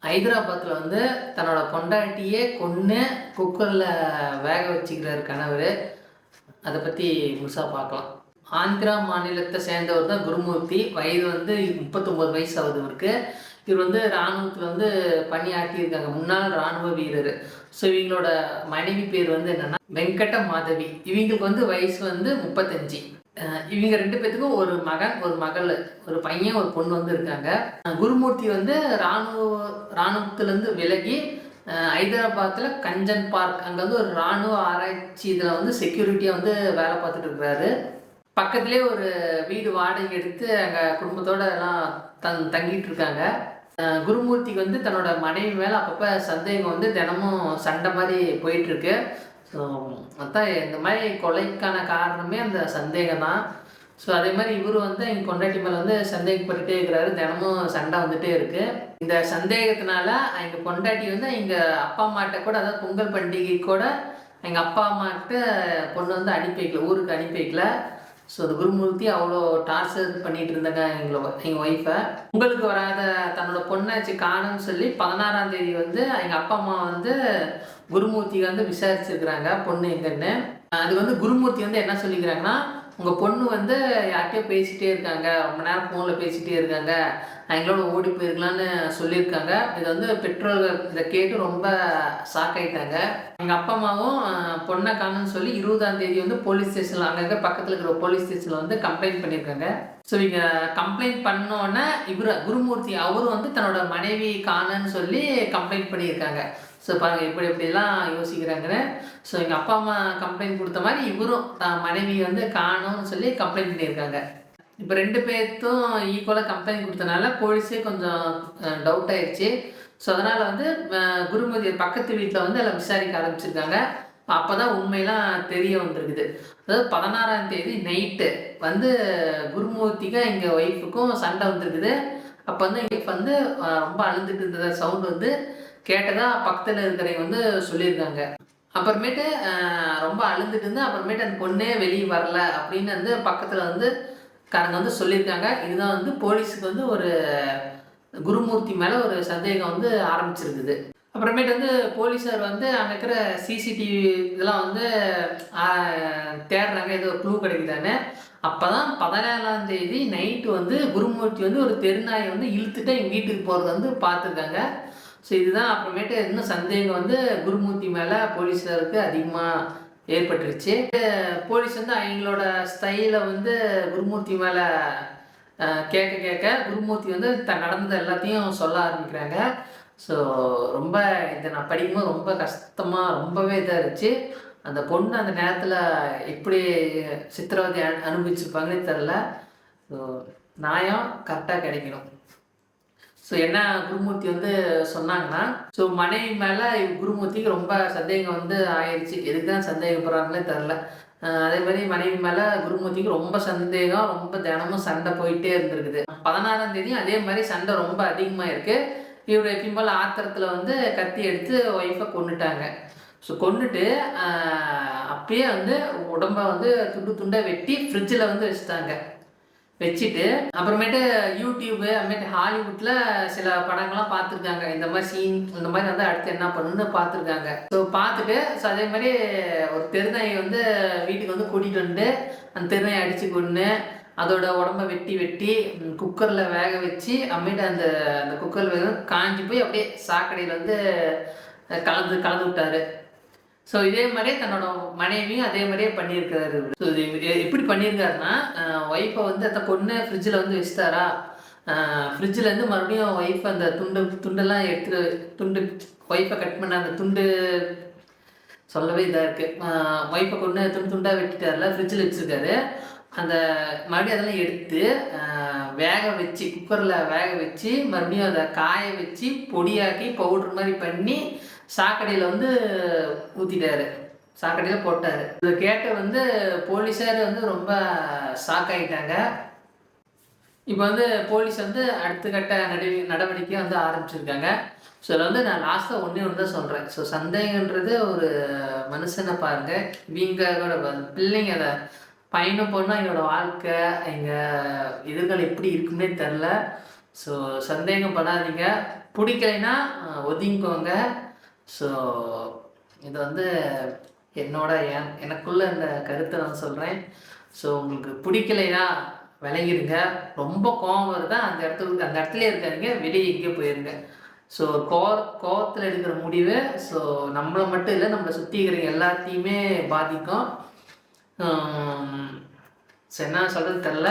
ஹைதராபாத்தில் வந்து தன்னோட பொண்டாட்டியே கொன்று குக்கரில் வேக வச்சுக்கிறாரு கணவர். அதை பற்றி முழுசாக பார்க்கலாம். ஆந்திரா மாநிலத்தை சேர்ந்தவர் தான் குருமூர்த்தி. வயது வந்து 39 வயசு ஆகுது இவருக்கு. இவர் வந்து இராணுவத்தில் வந்து பணியாற்றியிருக்காங்க, முன்னாள் இராணுவ வீரர். ஸோ இவங்களோட மனைவி பேர் வந்து என்னென்னா வெங்கட மாதவி. இவங்களுக்கு வந்து வயசு வந்து 35. இவங்க 2 பேத்துக்கும் ஒரு மகன் ஒரு மகள், ஒரு பையன் ஒரு பொண்ணு வந்து இருக்காங்க. குருமூர்த்தி வந்து இராணுவத்திலேருந்து விலகி ஹைதராபாத்தில் கஞ்சன் பார்க் அங்கே வந்து ஒரு இராணுவ ஆராய்ச்சி இதில் வந்து செக்யூரிட்டியாக வந்து வேலை பார்த்துட்டு இருக்கிறாரு. பக்கத்துலேயே ஒரு வீடு வாடகை எடுத்து அங்கே குடும்பத்தோடு எல்லாம் தங்கிட்டு இருக்காங்க. குருமூர்த்திக்கு வந்து தன்னோட மனைவி மேலே அப்பப்போ சந்தேகம் வந்து தினமும் சண்டை மாதிரி போயிட்டுருக்கு. ஸோ அதான் இந்த மாதிரி கொலைக்கான காரணமே அந்த சந்தேகம் தான். ஸோ அதே மாதிரி இவர் வந்து எங்கள் பொண்டாட்டி மேலே வந்து சந்தேகப்பட்டுட்டே இருக்கிறாரு, தினமும் சண்டை வந்துகிட்டே இருக்குது. இந்த சந்தேகத்தினால எங்கள் பொண்டாட்டி வந்து எங்கள் அப்பா அம்மாட்ட கூட, அதாவது பொங்கல் பண்டிகை கூட எங்கள் அப்பா அம்மாட்ட பொண்ணு வந்து அனுப்பி வைக்கல, ஊருக்கு அனுப்பி வைக்கல. ஸோ அது குருமூர்த்தி அவ்வளோ டார்ச்சர் பண்ணிகிட்டு இருந்தாங்க எங்கள் ஒய்ஃபை. உங்களுக்கு வராத தன்னோட பொண்ணாச்சு காணும்னு சொல்லி 16ஆம் தேதி வந்து எங்கள் அப்பா அம்மா வந்து குருமூர்த்திக்கு வந்து விசாரிச்சிருக்கிறாங்க பொண்ணு எங்கன்னு. அது வந்து குருமூர்த்தி வந்து என்ன சொல்லிக்கிறாங்கன்னா, உங்கள் பொண்ணு வந்து யார்கிட்டயோ பேசிகிட்டே இருக்காங்க, ரொம்ப நேரம் ஃபோனில் பேசிகிட்டே இருக்காங்க, எங்களோட ஓடி போயிருக்கலான்னு சொல்லியிருக்காங்க. இது வந்து பெற்றோர்கள் இதை கேட்டு ரொம்ப ஷாக் ஆகிட்டாங்க. எங்கள் அப்பா அம்மாவும் பொண்ணை காணுன்னு சொல்லி 20ஆம் தேதி வந்து போலீஸ் ஸ்டேஷனில், அங்கங்கே பக்கத்தில் இருக்கிற போலீஸ் ஸ்டேஷனில் வந்து கம்ப்ளைண்ட் பண்ணியிருக்காங்க. ஸோ இங்கே கம்ப்ளைண்ட் பண்ணோன்னே குருமூர்த்தி அவரும் வந்து தன்னோட மனைவி காணுன்னு சொல்லி கம்ப்ளைண்ட் பண்ணியிருக்காங்க. ஸோ பாருங்கள் எப்படிலாம் யோசிக்கிறாங்கன்னு. ஸோ எங்கள் அப்பா அம்மா கம்ப்ளைண்ட் கொடுத்த மாதிரி இவரும் தான் மனைவி வந்து காணும்னு சொல்லி கம்ப்ளைண்ட் பண்ணியிருக்காங்க. இப்போ 2 பேர்த்தும் ஈக்குவலாக கம்ப்ளைண்ட் கொடுத்தனால போலீஸே கொஞ்சம் டவுட் ஆயிடுச்சு. ஸோ அதனால் வந்து குருமூர்த்தி பக்கத்து வீட்டில் வந்து எல்லாம் விசாரிக்க ஆரம்பிச்சிருக்காங்க. அப்போ தான் உண்மையெல்லாம் தெரிய வந்திருக்குது. அதாவது 16ஆம் தேதி நைட்டு வந்து குருமூர்த்திக்கு எங்கள் ஒய்ஃபுக்கும் சண்டை வந்துருக்குது. அப்போ வந்து எங்கள் ஒய்ஃப் வந்து ரொம்ப அழுந்துட்டு இருந்தத சவுண்டு வந்து கேட்டதா பக்கத்தில் இருக்கிறவங்க வந்து சொல்லியிருக்காங்க. அப்புறமேட்டு ரொம்ப அழுந்துட்டு இருந்து அப்புறமேட்டு அந்த பொண்ணே வெளியே வரல அப்படின்னு வந்து பக்கத்தில் வந்து காரங்க வந்து சொல்லியிருக்காங்க. இதுதான் வந்து போலீஸுக்கு வந்து ஒரு குருமூர்த்தி மேலே ஒரு சந்தேகம் வந்து ஆரம்பிச்சிருக்குது. அப்புறமேட்டு வந்து போலீஸார் வந்து அங்கே இருக்கிற சிசிடிவி இதெல்லாம் வந்து தேடுறாங்க, ஏதோ க்ளூ கிடைக்குதானே. அப்போ தான் 17ஆம் தேதி நைட்டு வந்து குருமூர்த்தி வந்து ஒரு தெருநாயை வந்து இழுத்துட்டு எங்கள் வீட்டுக்கு போகிறது வந்து பார்த்துருக்காங்க. ஸோ இதுதான் அப்புறமேட்டு இன்னும் சந்தேகம் வந்து குருமூர்த்தி மேலே போலீஸாருக்கு அதிகமாக ஏற்பட்டுருச்சு. போலீஸ் வந்து அவங்களோட ஸ்டைலை வந்து குருமூர்த்தி மேலே கேட்க குருமூர்த்தி வந்து நடந்தது எல்லாத்தையும் சொல்ல ஆரம்பிக்கிறாங்க. ஸோ ரொம்ப இதை நான் படிக்கும்போது ரொம்ப கஷ்டமாக ரொம்பவே இதாக இருந்துச்சு. அந்த பொண்ணு அந்த நேரத்தில் எப்படி சித்திரவதை அனுபவிச்சிருப்பாங்கன்னு தெரில. ஸோ நியாயம் கரெக்டாக கிடைக்கணும். ஸோ என்ன குருமூர்த்தி வந்து சொன்னாங்கன்னா, ஸோ மனைவி மேலே குருமூர்த்திக்கு ரொம்ப சந்தேகம் வந்து ஆயிடுச்சு. எதுக்கு தான் சந்தேகப்படுறாங்களே தெரில. அதே மாதிரி மனைவி மேலே குருமூர்த்திக்கு ரொம்ப சந்தேகம், ரொம்ப தினமும் சண்டை போயிட்டே இருந்திருக்குது. 16ஆம் தேதியும் அதே மாதிரி சண்டை ரொம்ப அதிகமாக இருக்குது. இவர் எப்பயும் போல் ஆத்திரத்தில் வந்து கத்தி எடுத்து ஒய்ஃபை கொண்டுட்டாங்க. ஸோ கொண்டுட்டு அப்பயே வந்து உடம்பை வந்து துண்டாக வெட்டி ஃப்ரிட்ஜில் வந்து வச்சுட்டு அப்புறமேட்டு யூடியூப்பு அப்புறமேட்டு ஹாலிவுட்டில் சில படங்கள்லாம் பார்த்துருக்காங்க. இந்த மாதிரி சீன் இந்த மாதிரி வந்து அடுத்து என்ன பண்ணுன்னு பார்த்துருக்காங்க. ஸோ பார்த்துட்டு ஸோ அதே மாதிரி ஒரு தெருநாயை வந்து வீட்டுக்கு வந்து கூட்டிகிட்டு வந்து அந்த தெருநாயை அடித்து கொண்டு அதோட உடம்பை வெட்டி குக்கரில் வேக வச்சு அப்புறமேட்டு அந்த குக்கரில் வேக காஞ்சி போய் அப்படியே சாக்கடையில் வந்து கலந்து விட்டார். ஸோ இதே மாதிரியே தன்னோட மனைவியும் அதே மாதிரியே பண்ணியிருக்காரு. ஸோ இது எப்படி பண்ணியிருக்காருன்னா, ஒய்ஃபை வந்து அந்த பொண்ணை ஃப்ரிட்ஜில் வந்து வச்சுட்டாரா, ஃப்ரிட்ஜிலேருந்து மறுபடியும் ஒய்ஃபை அந்த துண்டெல்லாம் ஒய்ஃபை கட் பண்ண அந்த துண்டு சொல்லவே இதாக இருக்குது. ஒய்ஃபை கொண்டு துண்டாக வெட்டிட்டார்ல, ஃப்ரிட்ஜில் வச்சுருக்காரு. அந்த மறுபடியும் அதெல்லாம் எடுத்து குக்கரில் வேக வச்சு மறுபடியும் அதை காய வச்சு பொடியாக்கி பவுட்ரு மாதிரி பண்ணி சாக்கடையில் வந்து ஊற்றிட்டாரு, சாக்கடையில் போட்டார். இதை கேட்ட வந்து போலீஸார் வந்து ரொம்ப ஷாக் ஆகிட்டாங்க. இப்போ வந்து போலீஸ் வந்து அடுத்த கட்ட நடவடிக்கை வந்து ஆரம்பிச்சிருக்காங்க. ஸோ இதில் வந்து நான் லாஸ்ட்டாக ஒன்று தான் சொல்கிறேன். ஸோ சந்தேகன்றது ஒரு மனுஷனை பாருங்கள், இவங்களோட பிள்ளைங்க அதை பையனும் பொண்ணும் எங்களோட வாழ்க்கை எங்கள் எதிர்காலம் எப்படி இருக்குன்னே தெரில. ஸோ சந்தேகம் படாதீங்க. பிடிக்கலைன்னா ஒதுங்கிக்கோங்க. ஸோ இது வந்து எனக்குள்ள இந்த கருத்தை நான் சொல்கிறேன். ஸோ உங்களுக்கு பிடிக்கலைன்னா விலகிடுங்க. ரொம்ப கோவம் வருதா அந்த இடத்துலயே இருக்காதீங்க, வெளியே எங்கேயோ போயிருங்க. ஸோ கோவத்தில் எடுக்கிற முடிவு ஸோ நம்மளை மட்டும் இல்லை, நம்மளை சுற்றி இருக்கிற எல்லாத்தையுமே பாதிக்கும். ஸோ என்ன சொல்கிறது தெரில.